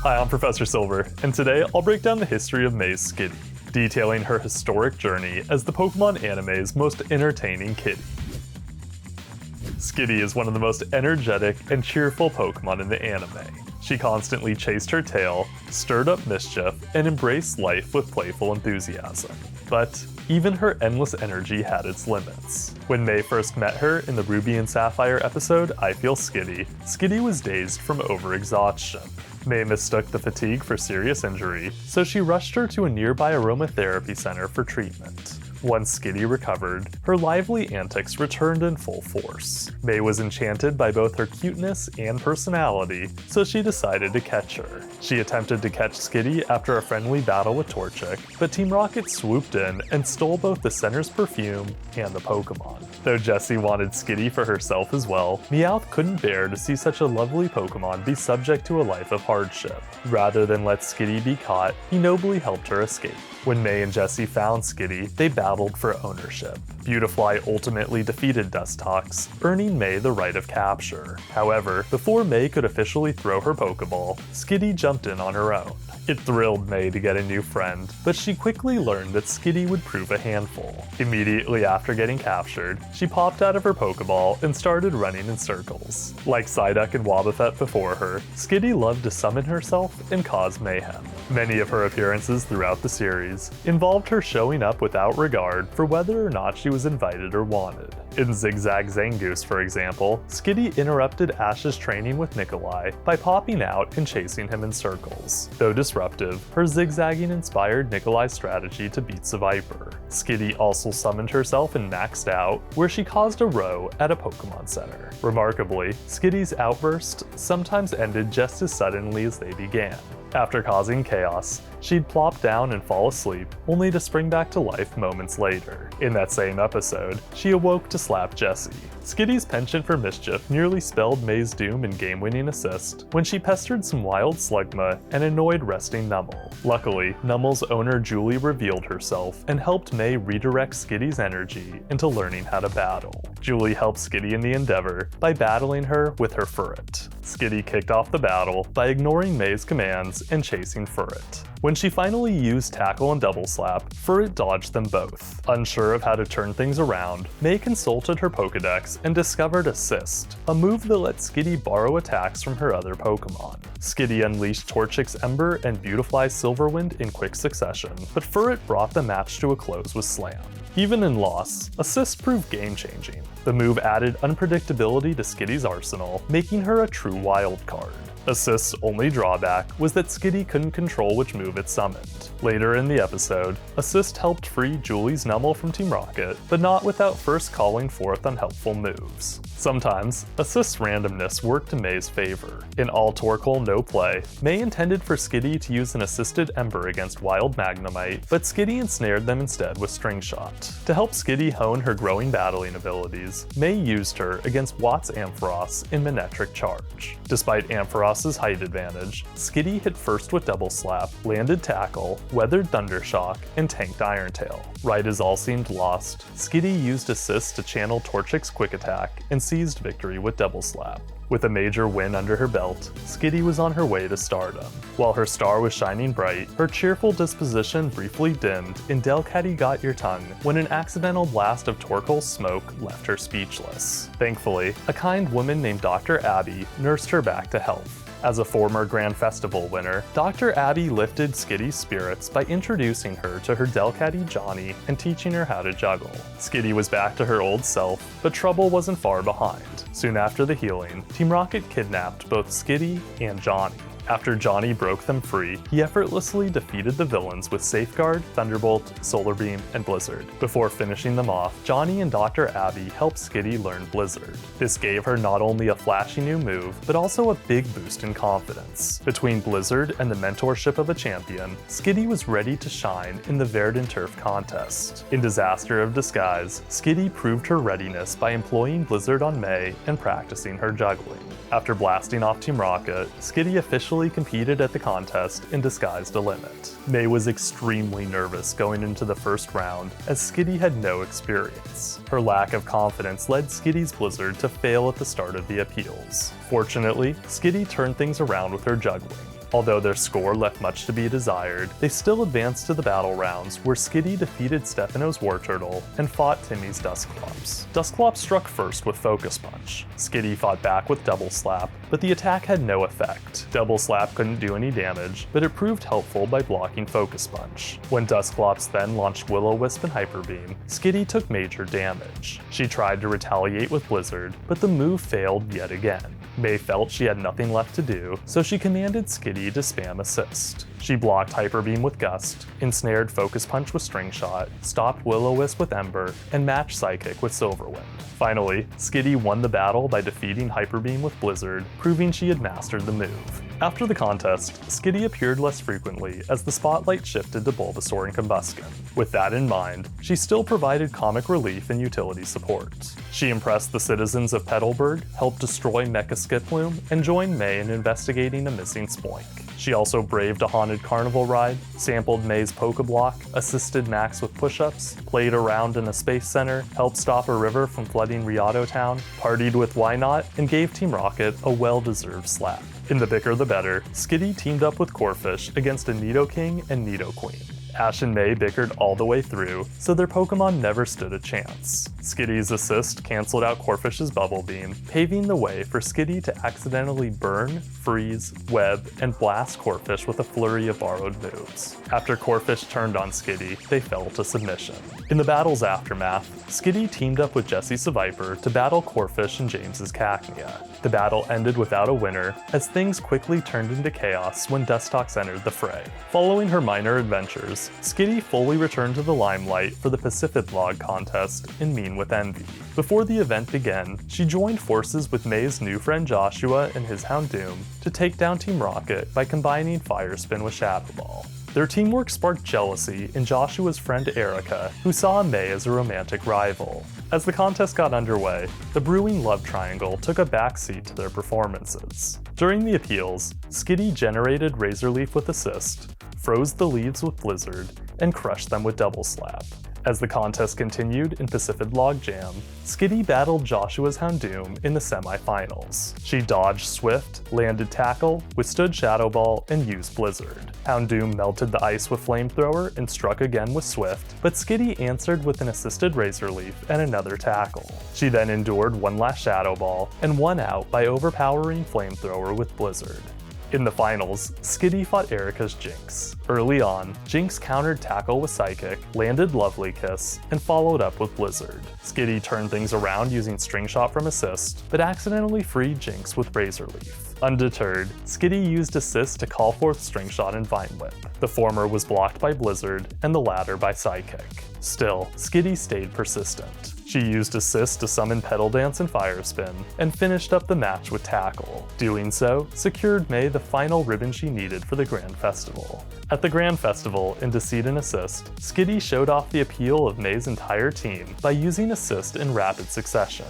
Hi, I'm Professor Silver, and today I'll break down the history of May's Skitty, detailing her historic journey as the Pokemon anime's most entertaining kitty. Skitty is one of the most energetic and cheerful Pokemon in the anime. She constantly chased her tail, stirred up mischief, and embraced life with playful enthusiasm. But even her endless energy had its limits. When May first met her in the Ruby and Sapphire episode, I Feel Skitty, Skitty was dazed from overexhaustion. May mistook the fatigue for serious injury, so she rushed her to a nearby aromatherapy center for treatment. Once Skitty recovered, her lively antics returned in full force. May was enchanted by both her cuteness and personality, so she decided to catch her. She attempted to catch Skitty after a friendly battle with Torchic, but Team Rocket swooped in and stole both the center's perfume and the Pokemon. Though Jessie wanted Skitty for herself as well, Meowth couldn't bear to see such a lovely Pokemon be subject to a life of hardship. Rather than let Skitty be caught, he nobly helped her escape. When May and Jessie found Skitty, they battled for ownership. Beautifly ultimately defeated Dustox, earning May the right of capture. However, before May could officially throw her Pokeball, Skitty jumped in on her own. It thrilled May to get a new friend, but she quickly learned that Skitty would prove a handful. Immediately after getting captured, she popped out of her Pokeball and started running in circles. Like Psyduck and Wobbuffet before her, Skitty loved to summon herself and cause mayhem. Many of her appearances throughout the series involved her showing up without regard for whether or not she was invited or wanted. In Zigzag Zangoose, for example, Skitty interrupted Ash's training with Nikolai by popping out and chasing him in circles. Though disruptive, her zigzagging inspired Nikolai's strategy to beat Seviper. Skitty also summoned herself and maxed out, where she caused a row at a Pokemon Center. Remarkably, Skitty's outbursts sometimes ended just as suddenly as they began. After causing chaos, she'd plop down and fall asleep, only to spring back to life moments later. In that same episode, she awoke to slap Jessie. Skitty's penchant for mischief nearly spelled May's doom in game-winning assist when she pestered some wild Slugma and annoyed resting Numel. Luckily, Nummel's owner Julie revealed herself and helped May redirect Skitty's energy into learning how to battle. Julie helped Skitty in the endeavor by battling her with her Furret. Skitty kicked off the battle by ignoring May's commands and chasing Furret. When she finally used Tackle and Double Slap, Furret dodged them both. Unsure of how to turn things around, May consulted her Pokedex and discovered Assist, a move that let Skitty borrow attacks from her other Pokemon. Skitty unleashed Torchic's Ember and Beautifly's Silverwind in quick succession, but Furret brought the match to a close with Slam. Even in loss, Assist proved game-changing. The move added unpredictability to Skitty's arsenal, making her a true wild card. Assist's only drawback was that Skitty couldn't control which move it summoned. Later in the episode, Assist helped free Julie's Numel from Team Rocket, but not without first calling forth unhelpful moves. Sometimes, Assist's randomness worked to May's favor. In All Torkoal No Play, May intended for Skitty to use an assisted Ember against Wild Magnemite, but Skitty ensnared them instead with String Shot. To help Skitty hone her growing battling abilities, May used her against Watt's Ampharos in Manectric Charge. Despite Ampharos's height advantage, Skitty hit first with Double Slap, landed Tackle, weathered Thundershock, and tanked Iron Tail. Right as all seemed lost, Skitty used Assist to channel Torchic's Quick Attack and seized victory with Double Slap. With a major win under her belt, Skitty was on her way to stardom. While her star was shining bright, her cheerful disposition briefly dimmed in Delcatty Got Your Tongue when an accidental blast of Torkoal smoke left her speechless. Thankfully, a kind woman named Dr. Abby nursed her back to health. As a former Grand Festival winner, Dr. Abby lifted Skitty's spirits by introducing her to her Delcatty Johnny and teaching her how to juggle. Skitty was back to her old self, but trouble wasn't far behind. Soon after the healing, Team Rocket kidnapped both Skitty and Johnny. After Johnny broke them free, he effortlessly defeated the villains with Safeguard, Thunderbolt, Solar Beam, and Blizzard. Before finishing them off, Johnny and Dr. Abby helped Skitty learn Blizzard. This gave her not only a flashy new move, but also a big boost in confidence. Between Blizzard and the mentorship of a champion, Skitty was ready to shine in the Verdanturf contest. In Disaster of Disguise, Skitty proved her readiness by employing Blizzard on May and practicing her juggling. After blasting off Team Rocket, Skitty officially competed at the contest and disguised a limit. May was extremely nervous going into the first round, as Skitty had no experience. Her lack of confidence led Skitty's Blizzard to fail at the start of the appeals. Fortunately, Skitty turned things around with her juggling. Although their score left much to be desired, they still advanced to the battle rounds where Skitty defeated Stefano's Wartortle and fought Timmy's Dusclops. Dusclops struck first with Focus Punch. Skitty fought back with Double Slap, but the attack had no effect. Double Slap couldn't do any damage, but it proved helpful by blocking Focus Punch. When Dusclops then launched Will-O-Wisp and Hyper Beam, Skitty took major damage. She tried to retaliate with Blizzard, but the move failed yet again. May felt she had nothing left to do, so she commanded Skitty to spam Assist. She blocked Hyper Beam with Gust, ensnared Focus Punch with String Shot, stopped Will-O-Wisp with Ember, and matched Psychic with Silverwind. Finally, Skitty won the battle by defeating Hyper Beam with Blizzard, proving she had mastered the move. After the contest, Skitty appeared less frequently as the spotlight shifted to Bulbasaur and Combusken. With that in mind, she still provided comic relief and utility support. She impressed the citizens of Peatalburg, helped destroy Mecha Skiploom, and joined May in investigating a missing Spoink. She also braved a haunted carnival ride, sampled May's Pokeblock, assisted Max with push-ups, played around in a space center, helped stop a river from flooding Riado Town, partied with Wynot, and gave Team Rocket a well-deserved slap. In the bigger the better, Skitty teamed up with Corphish against a Nidoking and Nidoqueen. Ash and May bickered all the way through, so their Pokemon never stood a chance. Skitty's assist canceled out Corphish's Bubble Beam, paving the way for Skitty to accidentally burn, freeze, web, and blast Corphish with a flurry of borrowed moves. After Corphish turned on Skitty, they fell to submission. In the battle's aftermath, Skitty teamed up with Jessie Seviper to battle Corphish and James's Cacnea. The battle ended without a winner, as things quickly turned into chaos when Dustox entered the fray. Following her minor adventures, Skitty fully returned to the limelight for the Pacifidlog contest in Mean with Envy. Before the event began, she joined forces with May's new friend Joshua and his Houndoom to take down Team Rocket by combining Fire Spin with Shadow Ball. Their teamwork sparked jealousy in Joshua's friend Erica, who saw May as a romantic rival. As the contest got underway, the brewing love triangle took a backseat to their performances. During the appeals, Skitty generated Razor Leaf with Assist, froze the leaves with Blizzard, and crushed them with Double Slap. As the contest continued in Pacifidlog Jam, Skitty battled Joshua's Houndoom in the semi-finals. She dodged Swift, landed Tackle, withstood Shadow Ball, and used Blizzard. Houndoom melted the ice with Flamethrower and struck again with Swift, but Skitty answered with an assisted Razor Leaf and another Tackle. She then endured one last Shadow Ball and won out by overpowering Flamethrower with Blizzard. In the finals, Skitty fought Erica's Jinx. Early on, Jinx countered Tackle with Psychic, landed Lovely Kiss, and followed up with Blizzard. Skitty turned things around using String Shot from Assist, but accidentally freed Jinx with Razor Leaf. Undeterred, Skitty used Assist to call forth String Shot and Vine Whip. The former was blocked by Blizzard, and the latter by Psychic. Still, Skitty stayed persistent. She used Assist to summon Petal Dance and Fire Spin, and finished up the match with Tackle. Doing so secured May the final ribbon she needed for the Grand Festival. At the Grand Festival, in Deceit and Assist, Skitty showed off the appeal of May's entire team by using Assist in rapid succession.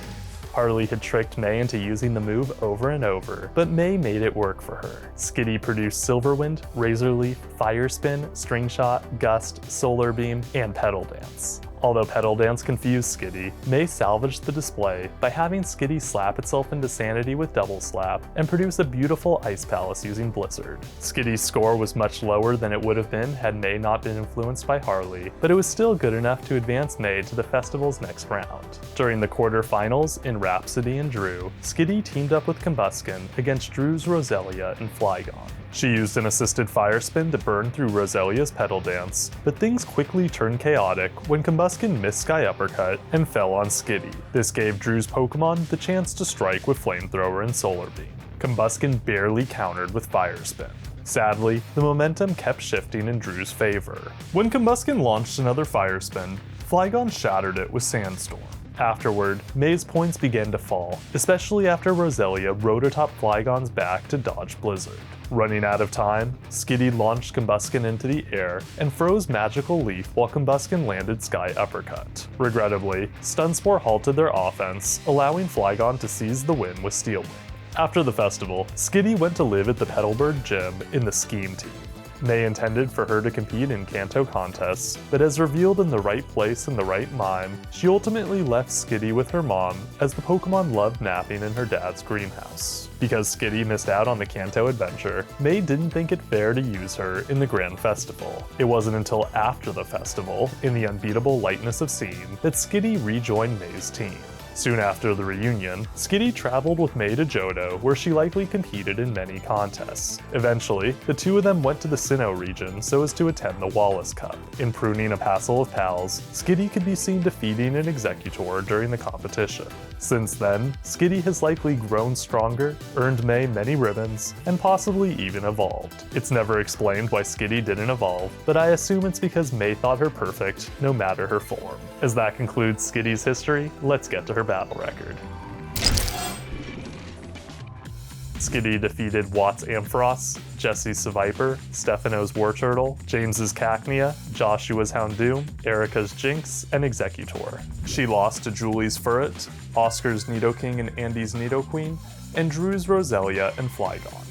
Harley had tricked May into using the move over and over, but May made it work for her. Skitty produced Silverwind, Razor Leaf, Fire Spin, String Shot, Gust, Solar Beam, and Petal Dance. Although Petal Dance confused Skitty, May salvaged the display by having Skitty slap itself into sanity with Double Slap and produce a beautiful Ice Palace using Blizzard. Skitty's score was much lower than it would have been had May not been influenced by Harley, but it was still good enough to advance May to the festival's next round. During the quarterfinals in Rhapsody and Drew, Skitty teamed up with Combusken against Drew's Roselia and Flygon. She used an assisted Fire Spin to burn through Roselia's Petal Dance, but things quickly turned chaotic when Combusken missed Sky Uppercut and fell on Skitty. This gave Drew's Pokemon the chance to strike with Flamethrower and Solar Beam. Combusken barely countered with Fire Spin. Sadly, the momentum kept shifting in Drew's favor. When Combusken launched another Fire Spin, Flygon shattered it with Sandstorm. Afterward, May's points began to fall, especially after Roselia rototopped Flygon's back to dodge Blizzard. Running out of time, Skitty launched Combusken into the air and froze Magical Leaf while Combusken landed Sky Uppercut. Regrettably, Stun Spore halted their offense, allowing Flygon to seize the win with Steel Wing. After the festival, Skitty went to live at the Peatalburg Gym in the Scheme Team. May intended for her to compete in Kanto contests, but as revealed in The Right Place and the Right Mime, she ultimately left Skitty with her mom as the Pokemon loved napping in her dad's greenhouse. Because Skitty missed out on the Kanto adventure, May didn't think it fair to use her in the Grand Festival. It wasn't until after the festival, in the unbeatable lightness of scene, that Skitty rejoined May's team. Soon after the reunion, Skitty traveled with May to Johto, where she likely competed in many contests. Eventually, the two of them went to the Sinnoh region so as to attend the Wallace Cup. In pruning a passel of pals, Skitty could be seen defeating an Exeggutor during the competition. Since then, Skitty has likely grown stronger, earned May many ribbons, and possibly even evolved. It's never explained why Skitty didn't evolve, but I assume it's because May thought her perfect, no matter her form. As that concludes Skitty's history, let's get to her battle record. Skitty defeated Watt's Ampharos, Jesse's Seviper, Stefano's Wartortle, James's Cacnea, Joshua's Houndoom, Erica's Jinx, and Exeggutor. She lost to Julie's Furret, Oscar's Nidoking and Andy's Nidoqueen, and Drew's Roselia and Flygon.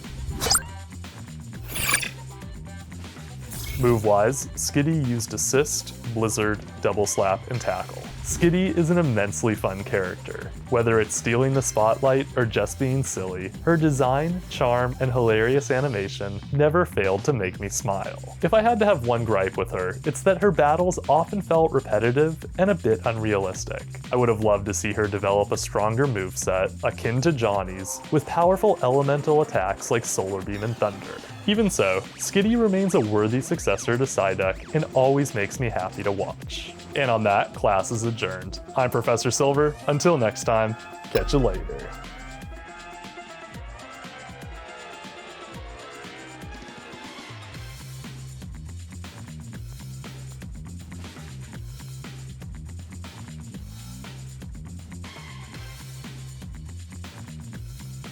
Move-wise, Skitty used Assist, Blizzard, Double Slap, and Tackle. Skitty is an immensely fun character. Whether it's stealing the spotlight or just being silly, her design, charm, and hilarious animation never failed to make me smile. If I had to have one gripe with her, it's that her battles often felt repetitive and a bit unrealistic. I would have loved to see her develop a stronger moveset, akin to Johnny's, with powerful elemental attacks like Solar Beam and Thunder. Even so, Skitty remains a worthy successor to Psyduck and always makes me happy to watch. And on that, class is adjourned. I'm Professor Silver. Until next time, catch you later.